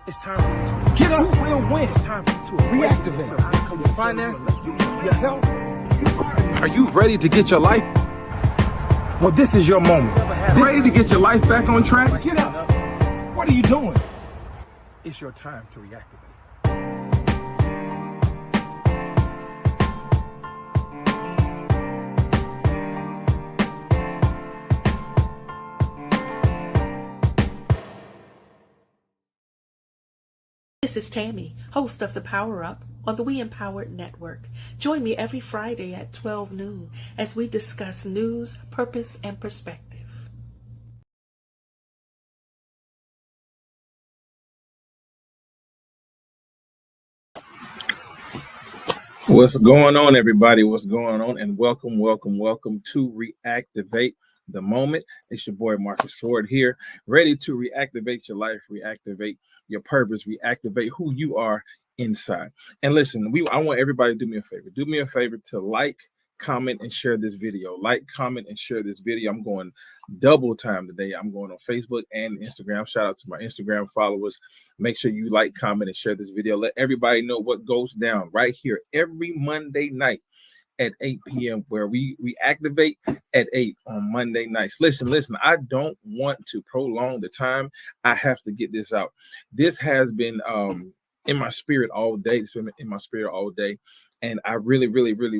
It's time for you to get up. You will win. It's time for you to reactivate your finances, your health. Are you ready to get your life? Well, this is your moment. Ready to get your life back on track? Get up. What are you doing? It's your time to reactivate. This is Tammy, host of The Power Up on the We Empowered Network. Join me every Friday at 12 noon as we discuss news, purpose, and perspective. What's going on, everybody? What's going on? And welcome to Reactivate the Moment. It's your boy Marques Ford here, ready to reactivate your life, reactivate your purpose, reactivate who you are inside. And listen, I want everybody to do me a favor. Do me a favor to like, comment, and share this video. Like, comment, and share this video. I'm going double time today. I'm going on Facebook and Instagram. Shout out to my Instagram followers. Make sure you like, comment, and share this video. Let everybody know what goes down right here every Monday night at 8 p.m. where we activate at 8 on Monday nights. Listen, I don't want to prolong the time. I have to get this out. This has been in my spirit all day. It's been in my spirit all day. And I really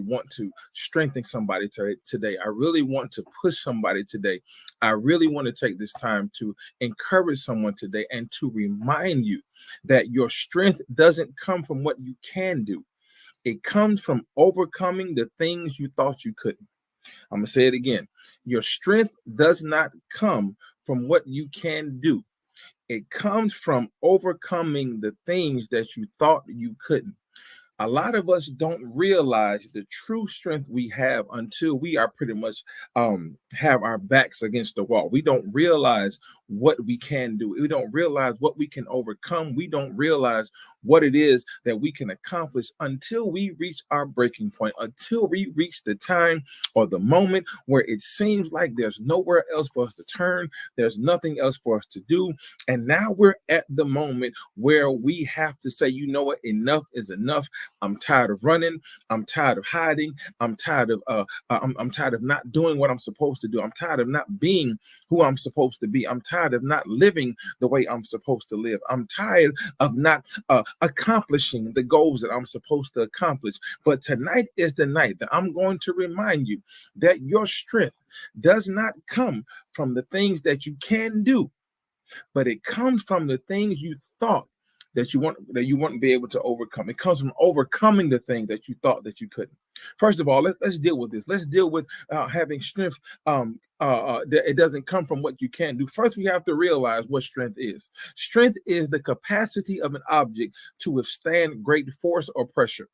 want to strengthen somebody today. I really want to push somebody today. I really want to take this time to encourage someone today and to remind you that your strength doesn't come from what you can do. It comes from overcoming the things you thought you couldn't. I'm going to say it again. Your strength does not come from what you can do. It comes from overcoming the things that you thought you couldn't. A lot of us don't realize the true strength we have until we are pretty much have our backs against the wall. We don't realize what we can do. We don't realize what we can overcome. We don't realize what it is that we can accomplish until we reach our breaking point, until we reach the time or the moment where it seems like there's nowhere else for us to turn. There's nothing else for us to do. And now we're at the moment where we have to say, you know what, enough is enough. I'm tired of running. I'm tired of hiding. I'm tired of I'm tired of not doing what I'm supposed to do. I'm tired of not being who I'm supposed to be. I'm tired of not living the way I'm supposed to live. I'm tired of not accomplishing the goals that I'm supposed to accomplish. But tonight is the night that I'm going to remind you that your strength does not come from the things that you can do, but it comes from the things you thought that you wouldn't be able to overcome. It comes from overcoming the things that you thought that you couldn't. First of all, let's deal with this. Let's deal with having strength. That it doesn't come from what you can do. First, we have to realize what strength is. Strength is the capacity of an object to withstand great force or pressure.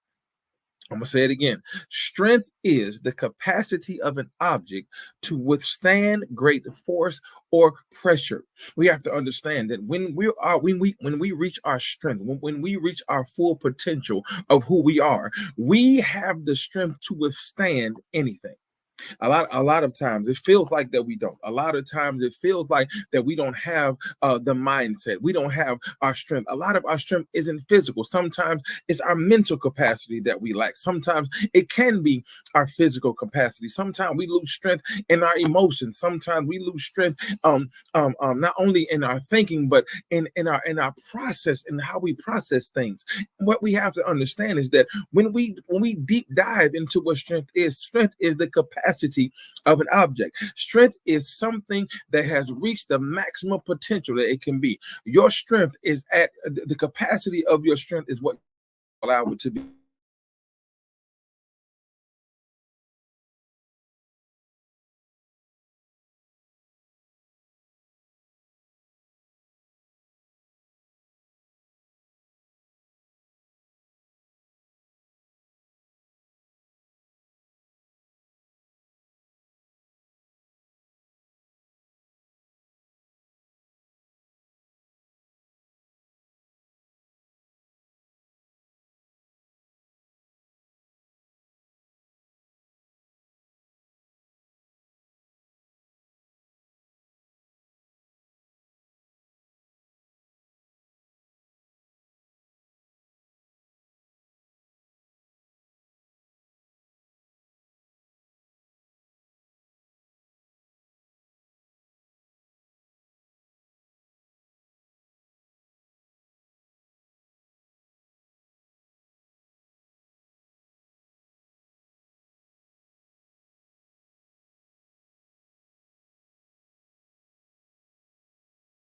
I'm going to say it again. Strength is the capacity of an object to withstand great force or pressure. We have to understand that when we reach our strength, when we reach our full potential of who we are, we have the strength to withstand anything. A lot of times it feels like that we don't. A lot of times it feels like that we don't have the mindset. We don't have our strength. A lot of our strength isn't physical. Sometimes it's our mental capacity that we lack. Sometimes it can be our physical capacity. Sometimes we lose strength in our emotions. Sometimes we lose strength not only in our thinking, but in our process and how we process things. What we have to understand is that when we deep dive into what strength is the capacity of an object. Strength is something that has reached the maximum potential that it can be. Your strength is at the capacity of your strength is what allow it to be.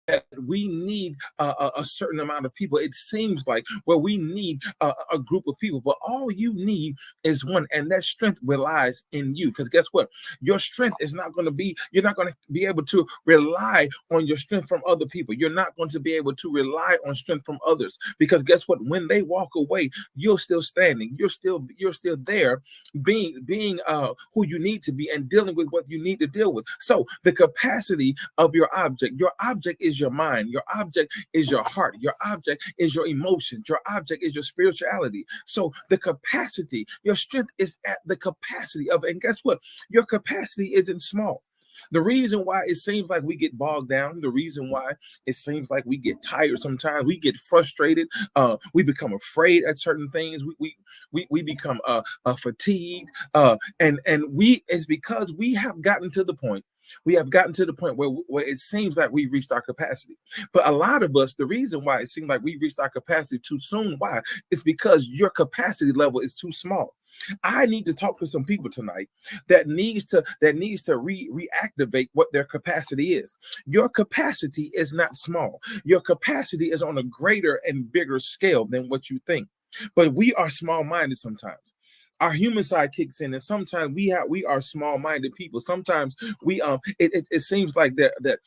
that we need a certain amount of people. It seems like where we need a group of people, but all you need is one, and that strength relies in you. Because guess what? Your strength is not going to be, you're not going to be able to rely on your strength from other people. You're not going to be able to rely on strength from others, because guess what? When they walk away, you're still standing. You're still there, being who you need to be and dealing with what you need to deal with. So the capacity of your object is your mind, your object is your heart, your object is your emotions, your object is your spirituality. So the capacity, your strength is at the capacity of it. And guess what? Your capacity isn't small. The reason why it seems like we get bogged down, the reason why it seems like we get tired sometimes, we get frustrated, we become afraid at certain things, we become fatigued, and we is because we have gotten to the point. We have gotten to the point where it seems like we've reached our capacity. But a lot of us, the reason why it seems like we've reached our capacity too soon, why? It's because your capacity level is too small. I need to talk to some people tonight that needs to reactivate what their capacity is. Your capacity is not small. Your capacity is on a greater and bigger scale than what you think. But we are small-minded sometimes. Our human side kicks in, and sometimes we are small-minded people. Sometimes we it seems like that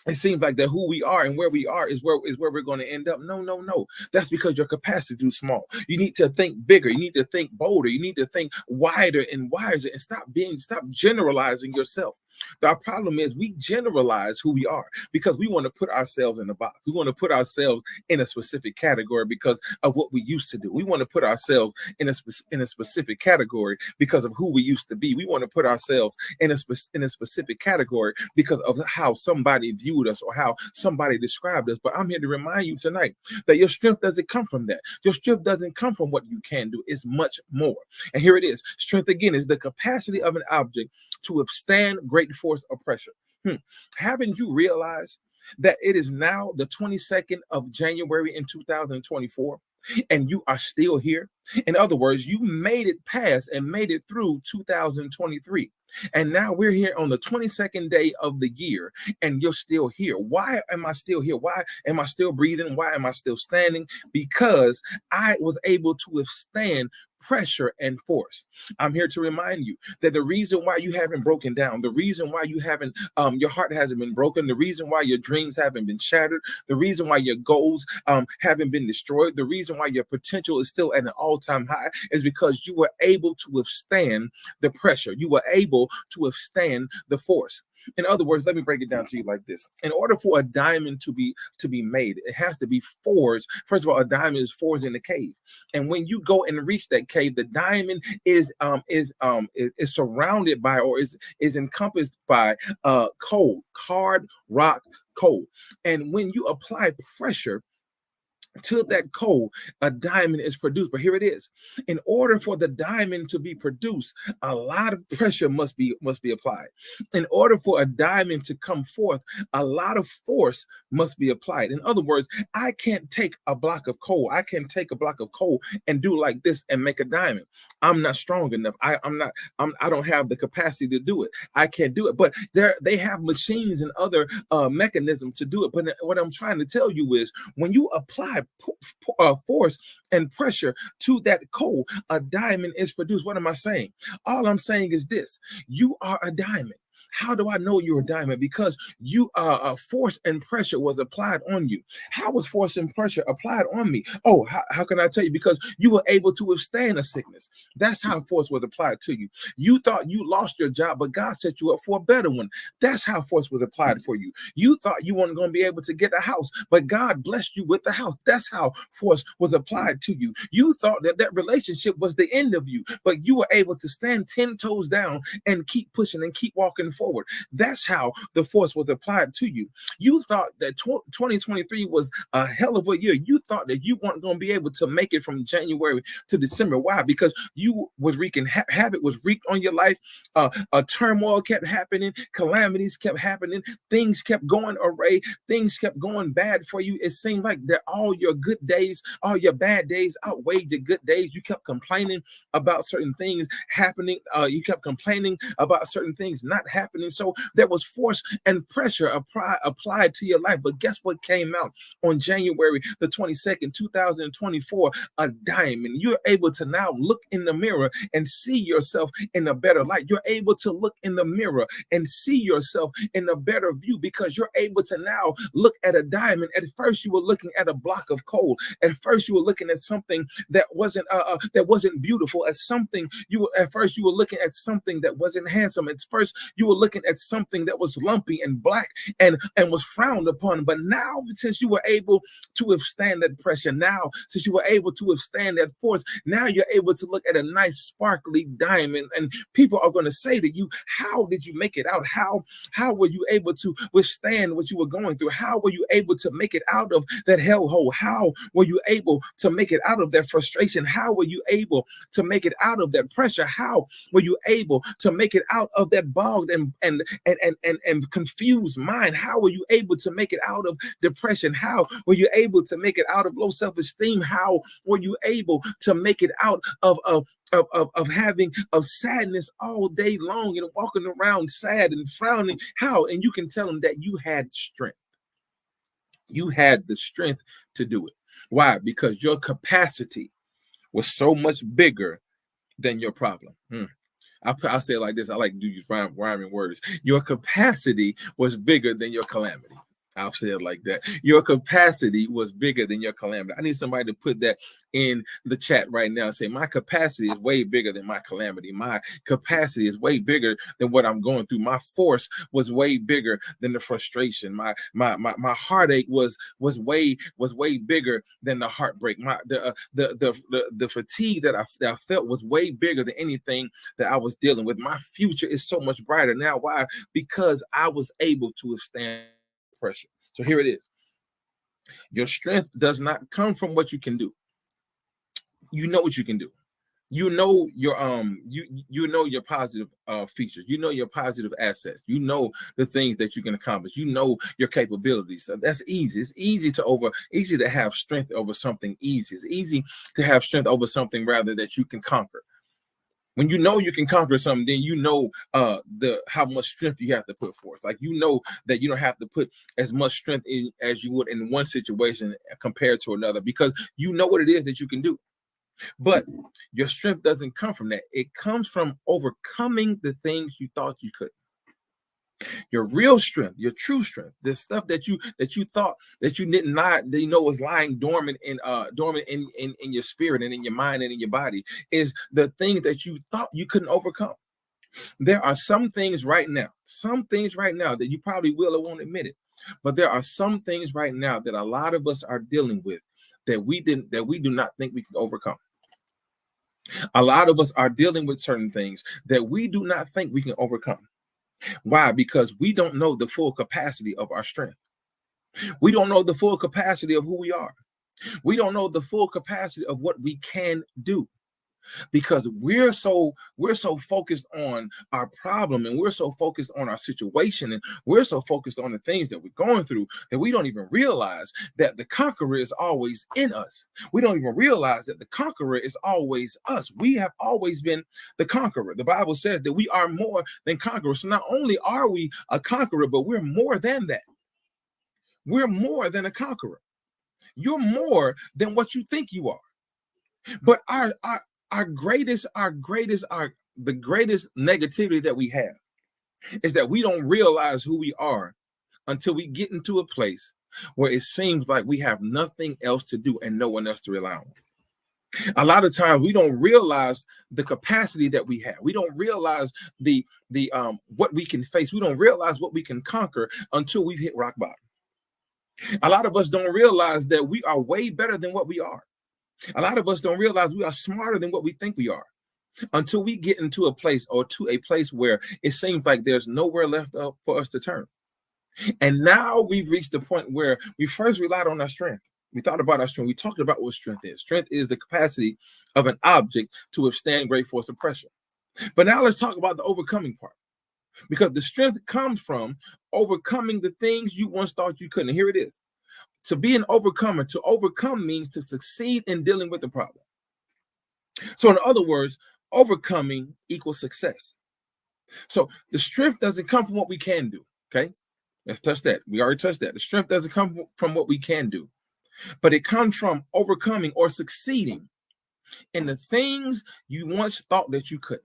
it seems like that who we are and where we are is where we're going to end up. No. That's because your capacity is too small. You need to think bigger. You need to think bolder. You need to think wider and wiser, and stop generalizing yourself. Our problem is we generalize who we are because we want to put ourselves in a box. We want to put ourselves in a specific category because of what we used to do. We want to put ourselves in a specific category because of who we used to be. We want to put ourselves in a specific category because of how somebody viewed us or how somebody described us. But I'm here to remind you tonight that your strength doesn't come from that. Your strength doesn't come from what you can do. It's much more. And here it is. Strength, again, is the capacity of an object to withstand great force or pressure. Haven't you realized that it is now the 22nd of January in 2024? And you are still here. In other words, you made it past and made it through 2023. And now we're here on the 22nd day of the year, and you're still here. Why am I still here? Why am I still breathing? Why am I still standing? Because I was able to withstand pressure and force. I'm here to remind you that the reason why you haven't broken down, the reason why you haven't, your heart hasn't been broken, the reason why your dreams haven't been shattered, the reason why your goals haven't been destroyed, the reason why your potential is still at an all-time high is because you were able to withstand the pressure. You were able to withstand the force. In other words, let me break it down to you like this. In order for a diamond to be made, it has to be forged. First of all, a diamond is forged in a cave. And when you go and reach that cave, the diamond is surrounded by, or is encompassed by coal, hard rock coal. And when you apply pressure to that coal, a diamond is produced. But here it is. In order for the diamond to be produced, a lot of pressure must be applied. In order for a diamond to come forth, a lot of force must be applied. In other words, I can't take a block of coal. I can take a block of coal and do like this and make a diamond. I'm not strong enough. I don't have the capacity to do it. I can't do it. But they have machines and other mechanisms to do it. But what I'm trying to tell you is when you apply force and pressure to that coal, a diamond is produced. What am I saying? All I'm saying is this: you are a diamond. How do I know you're a diamond? Because you force and pressure was applied on you. How was force and pressure applied on me? Oh, how can I tell you? Because you were able to withstand a sickness. That's how force was applied to you. You thought you lost your job, but God set you up for a better one. That's how force was applied for you. You thought you weren't going to be able to get a house, but God blessed you with the house. That's how force was applied to you. You thought that relationship was the end of you, but you were able to stand 10 toes down and keep pushing and keep walking forward. That's how the force was applied to you. You thought that 2023 was a hell of a year. You thought that you weren't going to be able to make it from January to December. Why? Because you was wreaking havoc was wreaked on your life. A turmoil kept happening. Calamities kept happening. Things kept going awry. Things kept going bad for you. It seemed like that all your good days, all your bad days outweighed your good days. You kept complaining about certain things happening. You kept complaining about certain things not happening. happening. So there was force and pressure applied to your life. But guess what came out on January the 22nd, 2024? A diamond. You're able to now look in the mirror and see yourself in a better light. You're able to look in the mirror and see yourself in a better view because you're able to now look at a diamond. At first, you were looking at a block of coal. At first, you were looking at something that wasn't beautiful. At first you were looking at something that wasn't handsome. At first, you were looking at something that was lumpy and black and was frowned upon. But now, since you were able to withstand that pressure, now since you were able to withstand that force, now you're able to look at a nice sparkly diamond, and people are going to say to you, how did you make it out? How were you able to withstand what you were going through? How were you able to make it out of that hellhole? How were you able to make it out of that frustration? How were you able to make it out of that pressure? How were you able to make it out of that bogged and confused mind? How were you able to make it out of depression? How were you able to make it out of low self-esteem? How were you able to make it out of having sadness all day long and walking around sad and frowning? How? And you can tell them that you had strength. You had the strength to do it. Why? Because your capacity was so much bigger than your problem. I'll say it like this. I like to use rhyming words. Your capacity was bigger than your calamity. I'll say it like that. Your capacity was bigger than your calamity. I need somebody to put that in the chat right now and say, my capacity is way bigger than my calamity. My capacity is way bigger than what I'm going through. My force was way bigger than the frustration. My heartache was way bigger than the heartbreak. The fatigue that I felt was way bigger than anything that I was dealing with. My future is so much brighter now. Why? Because I was able to withstand pressure. So here it is. Your strength does not come from what you can do. You know what you can do. You know your you know your positive features. You know your positive assets. You know the things that you can accomplish. You know your capabilities. So that's easy. It's easy to have strength over something easy. It's easy to have strength over something rather that you can conquer. When you know you can conquer something, then you know how much strength you have to put forth. Like, you know that you don't have to put as much strength in as you would in one situation compared to another, because you know what it is that you can do. But your strength doesn't come from that. It comes from overcoming the things you thought you couldn't. Your real strength, your true strength, the stuff that you thought that you didn't lie, that you know was lying dormant in your spirit and in your mind and in your body, is the things that you thought you couldn't overcome. There are some things right now that you probably will or won't admit it, but there are some things right now that a lot of us are dealing with that we do not think we can overcome. A lot of us are dealing with certain things that we do not think we can overcome. Why? Because we don't know the full capacity of our strength. We don't know the full capacity of who we are. We don't know the full capacity of what we can do, because we're so focused on our problem, and we're so focused on our situation, and we're so focused on the things that we're going through that we don't even realize that the conqueror is always in us. We don't even realize that the conqueror is always us. We have always been the conqueror. The Bible says that we are more than conquerors. So not only are we a conqueror, but we're more than that. We're more than a conqueror. You're more than what you think you are. But the greatest negativity that we have is that we don't realize who we are until we get into a place where it seems like we have nothing else to do and no one else to rely on. A lot of times we don't realize the capacity that we have. We don't realize the what we can face. We don't realize what we can conquer until we've hit rock bottom. A lot of us don't realize that we are way better than what we are. A lot of us don't realize we are smarter than what we think we are until we get into a place where it seems like there's nowhere left up for us to turn. And now we've reached the point where we first relied on our strength. We thought about our strength. We talked about what strength is. Strength is the capacity of an object to withstand great force of pressure. But now let's talk about the overcoming part, because the strength comes from overcoming the things you once thought you couldn't. And here it is. To be an overcomer, to overcome means to succeed in dealing with the problem. So in other words, overcoming equals success. So the strength doesn't come from what we can do. Okay, let's touch that. We already touched that. The strength doesn't come from what we can do, but it comes from overcoming or succeeding in the things you once thought that you couldn't.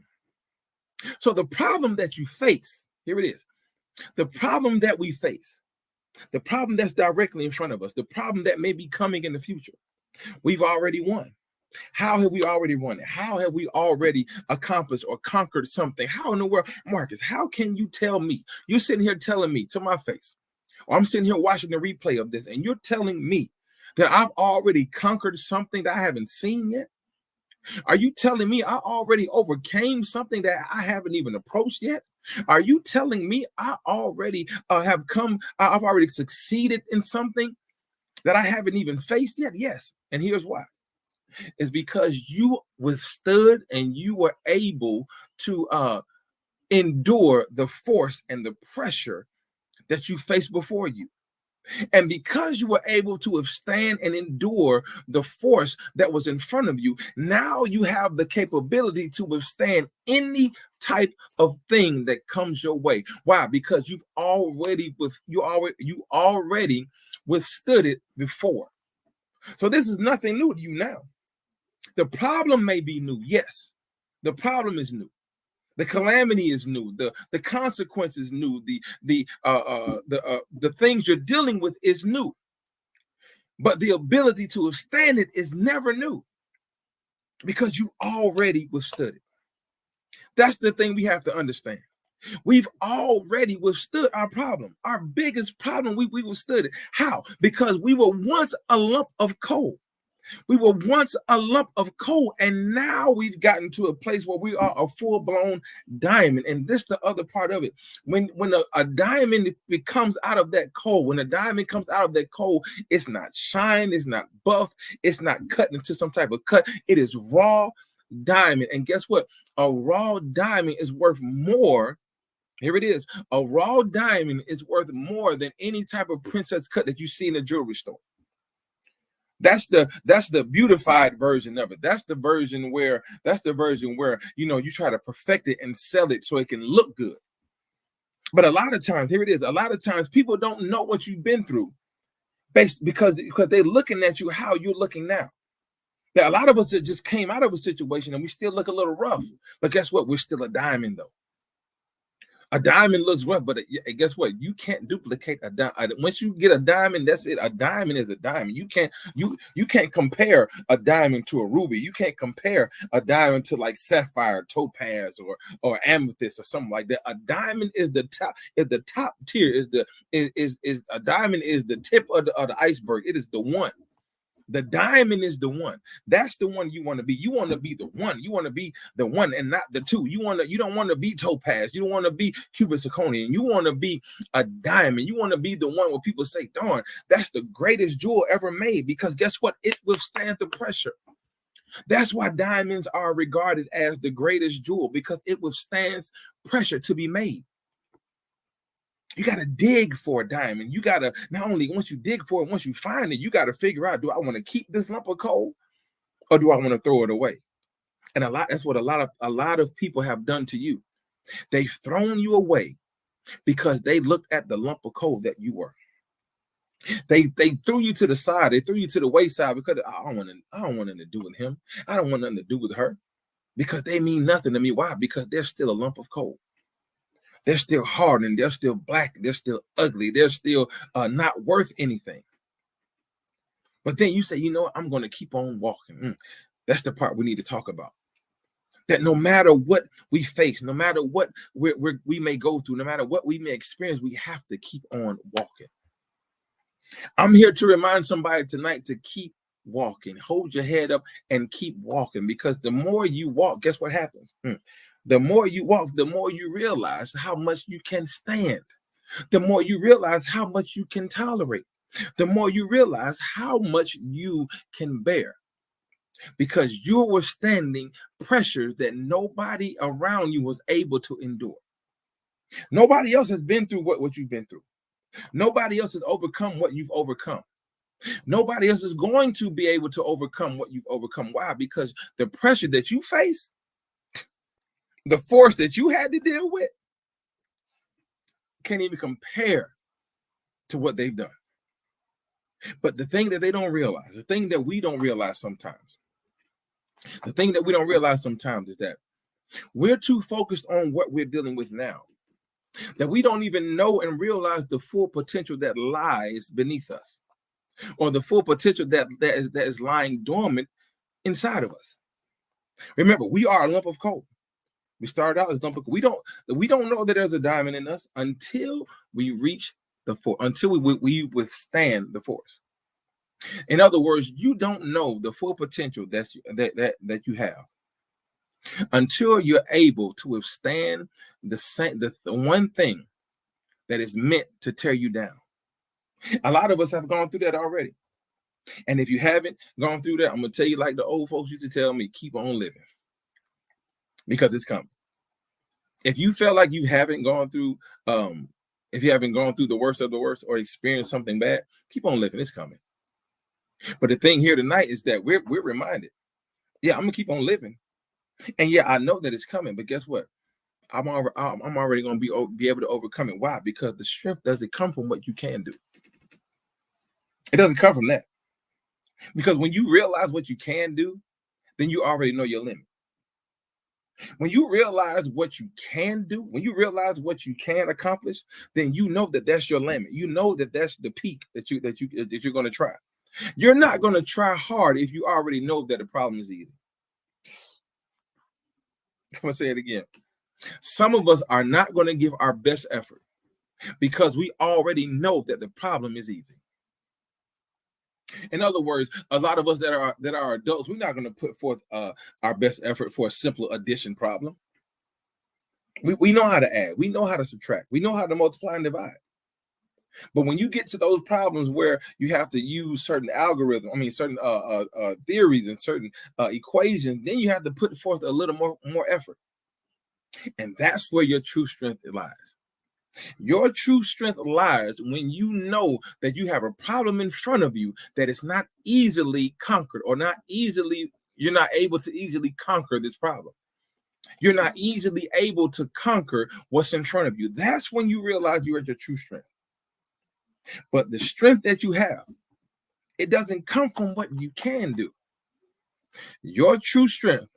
So the problem that you face, here it is. The problem that we face, the problem that's directly in front of us, the problem that may be coming in the future, we've already won. How have we already won it? How have we already accomplished or conquered something? How in the world, Marcus, how can you tell me? You're sitting here telling me to my face, or I'm sitting here watching the replay of this, and you're telling me that I've already conquered something that I haven't seen yet? Are you telling me I already overcame something that I haven't even approached yet? Are you telling me I already I've already succeeded in something that I haven't even faced yet? Yes. And here's why. It's because you withstood and you were able to endure the force and the pressure that you faced before you. And because you were able to withstand and endure the force that was in front of you, now you have the capability to withstand any type of thing that comes your way. Why? Because you already withstood it before. So this is nothing new to you now. The problem may be new. Yes, the problem is new. The calamity is new. The consequence is new. The things you're dealing with is new. But the ability to withstand it is never new because you already withstood it. That's the thing we have to understand. We've already withstood our problem. Our biggest problem, we withstood it. How? Because we were once a lump of coal. We were once a lump of coal, and now we've gotten to a place where we are a full-blown diamond. And this is the other part of it. When a diamond comes out of that coal, when a diamond comes out of that coal, it's not shine, it's not buff, it's not cut into some type of cut. It is raw diamond. And guess what? A raw diamond is worth more. Here it is. A raw diamond is worth more than any type of princess cut that you see in a jewelry store. That's the beautified version of it. That's the version where you try to perfect it and sell it so it can look good. But a lot of times, here it is. A lot of times people don't know what you've been through because they're looking at you how you're looking now. Now, a lot of us that just came out of a situation and we still look a little rough. But guess what? We're still a diamond though. A diamond looks rough, but guess what? You can't duplicate a diamond. Once you get a diamond, that's it. A diamond is a diamond. You can't compare a diamond to a ruby. You can't compare a diamond to like sapphire, topaz, or amethyst or something like that. A diamond is the top. Is the top tier. Is a diamond is the tip of the iceberg. It is the one. The diamond is the one. That's the one you want to be. You want to be the one. You want to be the one and not the two. You don't want to be topaz. You don't want to be cubic zirconium. You want to be a diamond. You want to be the one where people say, darn, that's the greatest jewel ever made. Because guess what? It withstands the pressure. That's why diamonds are regarded as the greatest jewel, because it withstands pressure to be made. You got to dig for a diamond. You got to, not only once you dig for it, once you find it, you got to figure out, do I want to keep this lump of coal or do I want to throw it away? And that's what a lot of people have done to you. They've thrown you away because they looked at the lump of coal that you were. They threw you to the side. They threw you to the wayside because I don't want nothing to do with him. I don't want nothing to do with her, because they mean nothing to me. Why? Because they're still a lump of coal. They're still hard and they're still black. They're still ugly. They're still not worth anything. But then you say, you know what? I'm going to keep on walking. That's the part we need to talk about. That no matter what we face, no matter what we may go through, no matter what we may experience, we have to keep on walking. I'm here to remind somebody tonight to keep walking. Hold your head up and keep walking, because the more you walk, guess what happens? The more you walk, the more you realize how much you can stand. The more you realize how much you can tolerate. The more you realize how much you can bear. Because you're withstanding pressures that nobody around you was able to endure. Nobody else has been through what you've been through. Nobody else has overcome what you've overcome. Nobody else is going to be able to overcome what you've overcome. Why? Because the pressure that you face, The force that you had to deal with can't even compare to what they've done. But the thing that they don't realize, the thing that we don't realize sometimes, is that we're too focused on what we're dealing with now, that we don't even know and realize the full potential that lies beneath us, or the full potential that is lying dormant inside of us. Remember, we are a lump of coal. We started out as a lump of coal. We don't know that there's a diamond in us until we reach the force, until we withstand the force. In other words, you don't know the full potential that you have until you're able to withstand the one thing that is meant to tear you down. A lot of us have gone through that already. And if you haven't gone through that, I'm going to tell you, like the old folks used to tell me, keep on living, because it's coming. If you feel like you haven't gone through, if you haven't gone through the worst of the worst or experienced something bad, keep on living. It's coming. But the thing here tonight is that we're reminded, yeah, I'm going to keep on living. And yeah, I know that it's coming, but guess what? I'm already going to be able to overcome it. Why? Because the strength doesn't come from what you can do. It doesn't come from that. Because when you realize what you can do, then you already know your limit. When you realize what you can do, when you realize what you can accomplish, then you know that that's your limit. You know that that's the peak that you're going to try. You're not going to try hard if you already know that the problem is easy. I'm going to say it again. Some of us are not going to give our best effort because we already know that the problem is easy. In other words, a lot of us that are adults, we're not going to put forth our best effort for a simple addition problem. We know how to add. We know how to subtract. We know how to multiply and divide. But when you get to those problems where you have to use certain algorithms, certain theories and certain equations, then you have to put forth a little more effort. And that's where your true strength lies. Your true strength lies when you know that you have a problem in front of you that is not easily conquered, or you're not able to easily conquer this problem. You're not easily able to conquer what's in front of you. That's when you realize you're at your true strength. But the strength that you have, it doesn't come from what you can do. Your true strength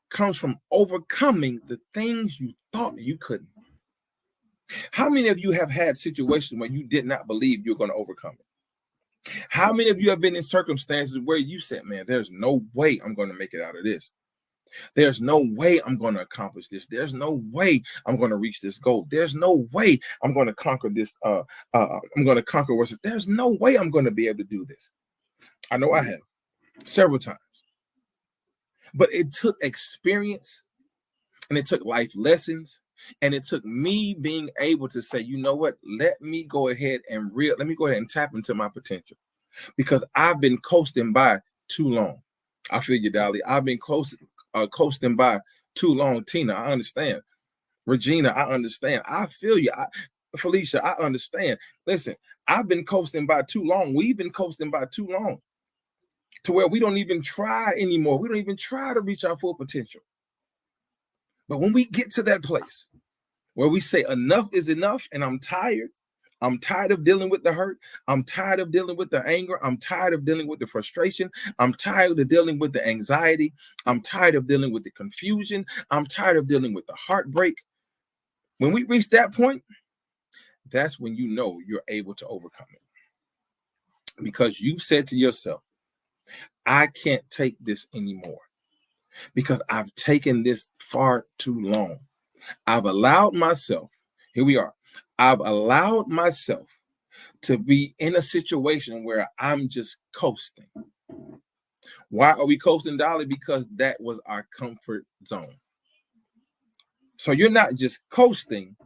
comes from overcoming the things you thought you couldn't. How many of you have had situations where you did not believe you're going to overcome it? How many of you have been in circumstances where you said, man, there's no way I'm going to make it out of this. There's no way I'm going to accomplish this. There's no way I'm going to reach this goal. There's no way I'm going to conquer this. I'm going to conquer what's. There's no way I'm going to be able to do this. I know I have several times. But it took experience, and it took life lessons, and it took me being able to say, you know what? Let me go ahead and tap into my potential, because I've been coasting by too long. I feel you, Dolly. I've been coasting by too long. Tina, I understand. Regina, I understand. I feel you. Felicia, I understand. Listen, I've been coasting by too long. We've been coasting by too long to where we don't even try anymore. We don't even try to reach our full potential. But when we get to that place where we say enough is enough, and I'm tired of dealing with the hurt. I'm tired of dealing with the anger. I'm tired of dealing with the frustration. I'm tired of dealing with the anxiety. I'm tired of dealing with the confusion. I'm tired of dealing with the heartbreak. When we reach that point, that's when you know you're able to overcome it. Because you said to yourself, I can't take this anymore, because I've taken this far too long. I've allowed myself, here we are, I've allowed myself to be in a situation where I'm just coasting. Why are we coasting, Dolly? Because that was our comfort zone. So you're not just coasting,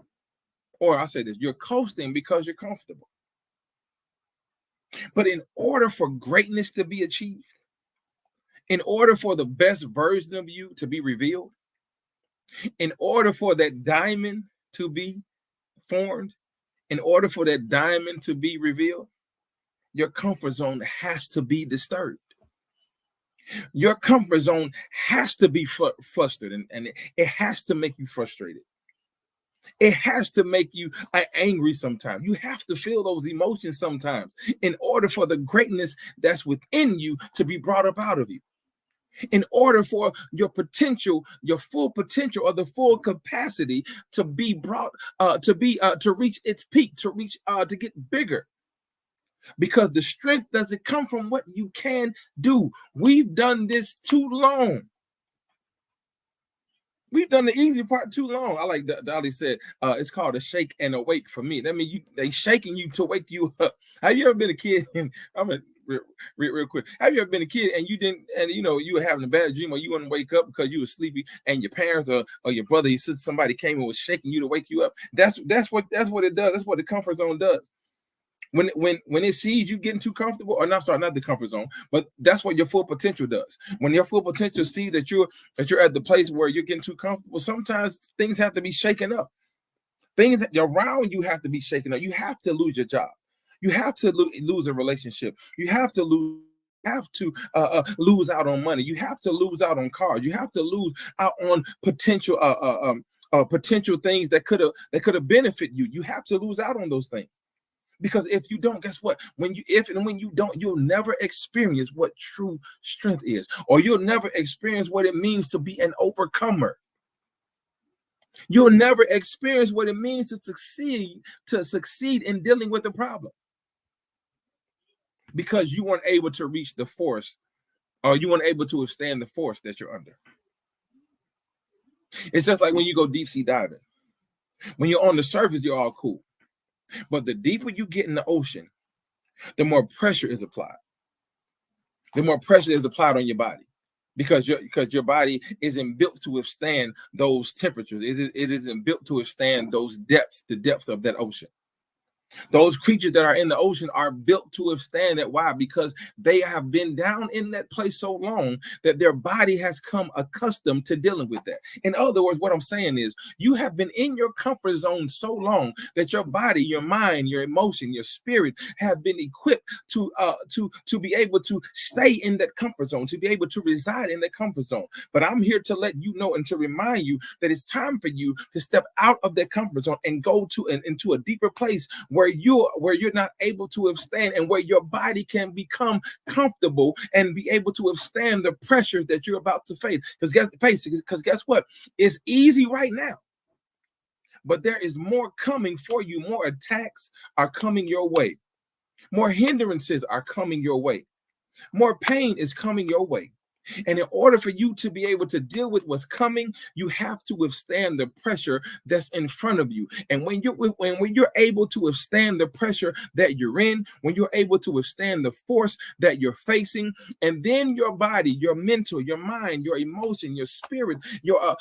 or I'll say this, you're coasting because you're comfortable. But in order for greatness to be achieved, in order for the best version of you to be revealed, in order for that diamond to be formed, in order for that diamond to be revealed, your comfort zone has to be disturbed. Your comfort zone has to be frustrated, and it has to make you frustrated. It has to make you angry sometimes. You have to feel those emotions sometimes in order for the greatness that's within you to be brought up out of you. In order for your potential, your full potential or the full capacity to be brought, to reach its peak, to get bigger. Because the strength doesn't come from what you can do. We've done this too long. We've done the easy part too long. I like Dolly said, it's called a shake and a wake for me. That means they shaking you to wake you up. Have you ever been a kid? And I'm gonna real quick. Have you ever been a kid and you didn't, and you were having a bad dream or you wouldn't wake up because you were sleepy, and your parents or your brother, your sister, somebody came and was shaking you to wake you up? That's what it does. That's what the comfort zone does. When it sees you getting too comfortable, or not the comfort zone, but that's what your full potential does. When your full potential sees that you're at the place where you're getting too comfortable, sometimes things have to be shaken up. Things around you have to be shaken up. You have to lose your job. You have to lose a relationship. You have to lose lose out on money. You have to lose out on cars. You have to lose out on potential potential things that could have benefited you. You have to lose out on those things. Because if you don't, guess what? When you don't, you'll never experience what true strength is, or you'll never experience what it means to be an overcomer. You'll never experience what it means to succeed in dealing with the problem, because you weren't able to reach the force, or you weren't able to withstand the force that you're under. It's just like when you go deep sea diving. When you're on the surface, you're all cool. But the deeper you get in the ocean, the more pressure is applied. The more pressure is applied on your body, because your body isn't built to withstand those temperatures. It isn't built to withstand those depths, the depths of that ocean. Those creatures that are in the ocean are built to withstand that. Why? Because they have been down in that place so long that their body has come accustomed to dealing with that. In other words, what I'm saying is, you have been in your comfort zone so long that your body, your mind, your emotion, your spirit have been equipped to be able to stay in that comfort zone, to be able to reside in that comfort zone. But I'm here to let you know and to remind you that it's time for you to step out of that comfort zone and go into a deeper place where you're not able to withstand, and where your body can become comfortable and be able to withstand the pressures that you're about to face. Because guess what? It's easy right now, but there is more coming for you. More attacks are coming your way. More hindrances are coming your way. More pain is coming your way. And in order for you to be able to deal with what's coming, you have to withstand the pressure that's in front of you. And when you're able to withstand the pressure that you're in, when you're able to withstand the force that you're facing, and then your body, your mental, your mind, your emotion, your spirit, your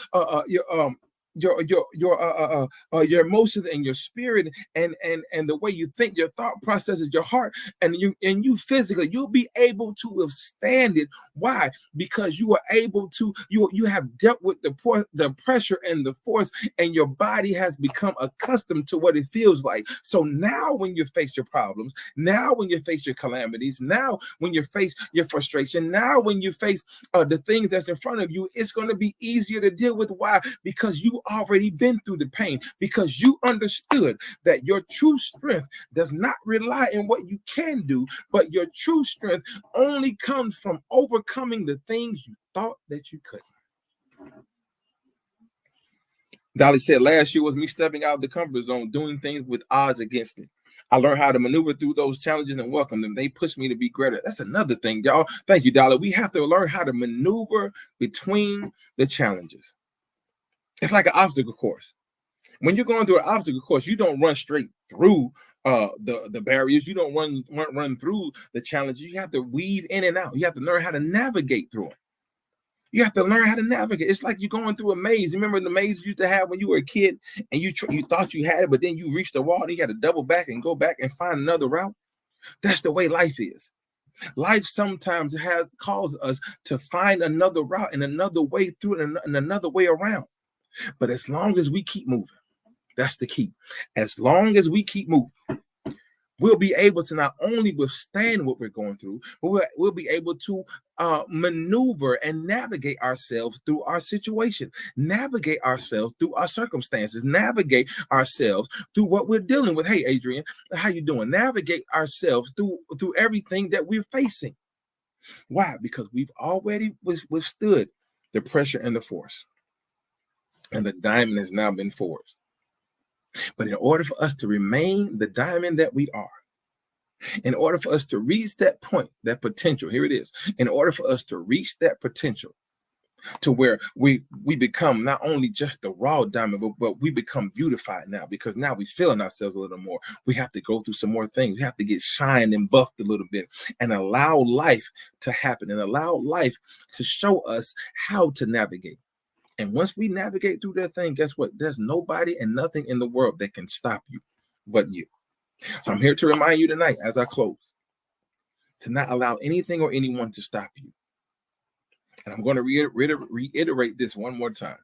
emotions and your spirit, and the way you think, your thought processes, your heart, and you physically, you'll be able to withstand it. Why? Because you are able to, you have dealt with the pressure and the force, and your body has become accustomed to what it feels like. So now when you face your problems, now when you face your calamities, now when you face your frustration, now when you face the things that's in front of you, it's going to be easier to deal with. Why? Because you already been through the pain, because you understood that your true strength does not rely on what you can do, but your true strength only comes from overcoming the things you thought that you couldn't. Dolly said, last year was me stepping out of the comfort zone, doing things with odds against it. I learned how to maneuver through those challenges and welcome them. They pushed me to be greater. That's another thing, y'all. Thank you, Dolly. We have to learn how to maneuver between the challenges. It's like an obstacle course. When you're going through an obstacle course, you don't run straight through the barriers. You don't run through the challenges. You have to weave in and out. You have to learn how to navigate through them. You have to learn how to navigate. It's like you're going through a maze. Remember the maze you used to have when you were a kid, and you thought you had it, but then you reached the wall and you had to double back and go back and find another route? That's the way life is. Life sometimes calls us to find another route and another way through it and another way around. But as long as we keep moving, that's the key. As long as we keep moving, we'll be able to not only withstand what we're going through, but we'll be able to maneuver and navigate ourselves through our situation, navigate ourselves through our circumstances, navigate ourselves through what we're dealing with. Hey, Adrian, how you doing? Navigate ourselves through everything that we're facing. Why? Because we've already withstood the pressure and the force, and the diamond has now been forged. But in order for us to remain the diamond that we are, in order for us to reach that point, that potential, here it is, in order for us to reach that potential to where we become not only just the raw diamond, but we become beautified now, because now we're feeling ourselves a little more. We have to go through some more things. We have to get shined and buffed a little bit and allow life to happen and allow life to show us how to navigate. And once we navigate through that thing, guess what? There's nobody and nothing in the world that can stop you but you. So I'm here to remind you tonight, as I close, to not allow anything or anyone to stop you. And I'm going to reiterate this one more time,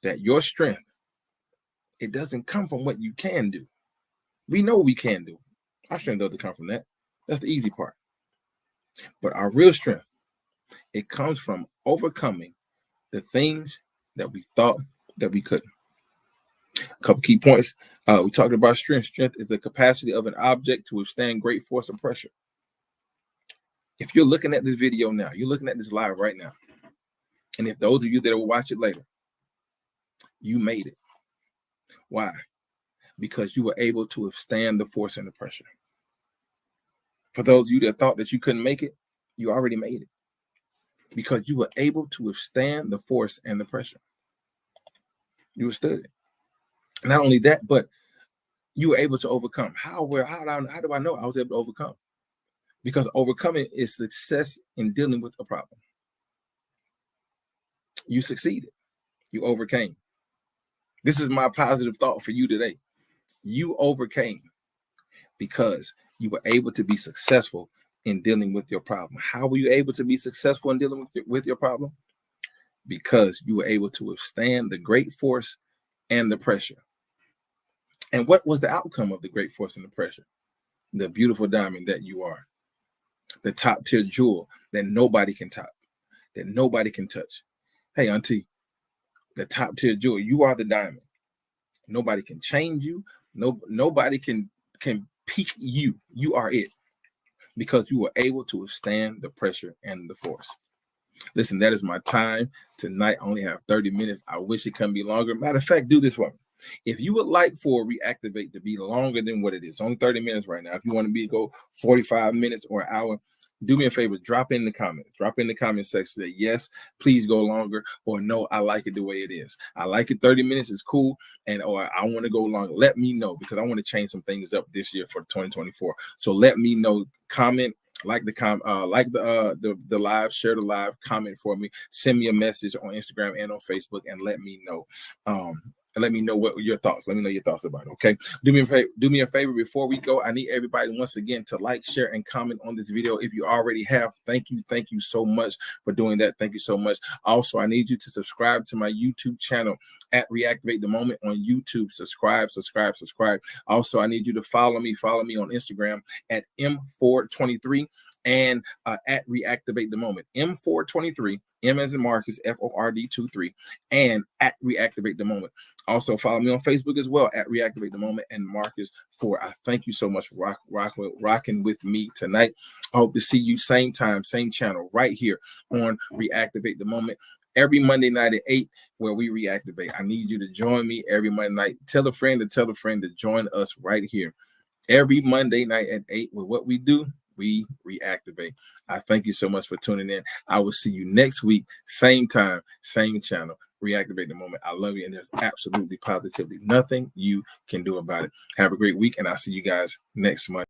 that your strength, it doesn't come from what you can do. We know we can do. Our strength doesn't come from that. That's the easy part. But our real strength, it comes from overcoming the things that we thought that we couldn't. A couple key points. We talked about strength. Strength is the capacity of an object to withstand great force and pressure. If you're looking at this video now, you're looking at this live right now, and if those of you that will watch it later, you made it. Why? Because you were able to withstand the force and the pressure. For those of you that thought that you couldn't make it, you already made it, because you were able to withstand the force and the pressure. You withstood it. Not only that, but you were able to overcome. How do I know I was able to overcome? Because overcoming is success in dealing with a problem. You succeeded. You overcame. This is my positive thought for you today. You overcame because you were able to be successful in dealing with your problem. How were you able to be successful in dealing with your problem? Because you were able to withstand the great force and the pressure. And what was the outcome of the great force and the pressure? The beautiful diamond that you are. The top tier jewel that nobody can top, that nobody can touch. Hey, auntie, the top tier jewel, you are the diamond. Nobody can change you. Nobody can peak you. You are it, because you were able to withstand the pressure and the force. Listen, that is my time tonight. I only have 30 minutes. I wish it can be longer. Matter of fact, do this for me. If you would like for Reactivate to be longer than what it is, only 30 minutes right now. If you want to go 45 minutes or an hour, do me a favor, drop in the comments. Drop in the comment section that yes, please go longer, or no, I like it the way it is. I like it 30 minutes is cool, or I want to go longer. Let me know, because I want to change some things up this year for 2024. So let me know. Comment, like the live, share the live, comment for me, send me a message on Instagram and on Facebook, and let me know. Let me know what your thoughts. Let me know your thoughts about it. Okay. Do me a favor before we go. I need everybody once again to like, share, and comment on this video. If you already have, thank you so much for doing that. Thank you so much. Also, I need you to subscribe to my YouTube channel at Reactivate the Moment on YouTube. Subscribe. Also, I need you to follow me on Instagram at M423 and at Reactivate the Moment. M423. M as in Marques, FORD23, and at Reactivate the Moment. Also, follow me on Facebook as well at Reactivate the Moment and Marques Ford. I thank you so much for rocking with me tonight. I hope to see you same time, same channel, right here on Reactivate the Moment. Every Monday night at 8, where we reactivate. I need you to join me every Monday night. Tell a friend to join us right here. Every Monday night at 8, with what we do, we reactivate. I thank you so much for tuning in. I will see you next week, same time, same channel. Reactivate the Moment. I love you, and there's absolutely, positively nothing you can do about it. Have a great week, and I'll see you guys next month.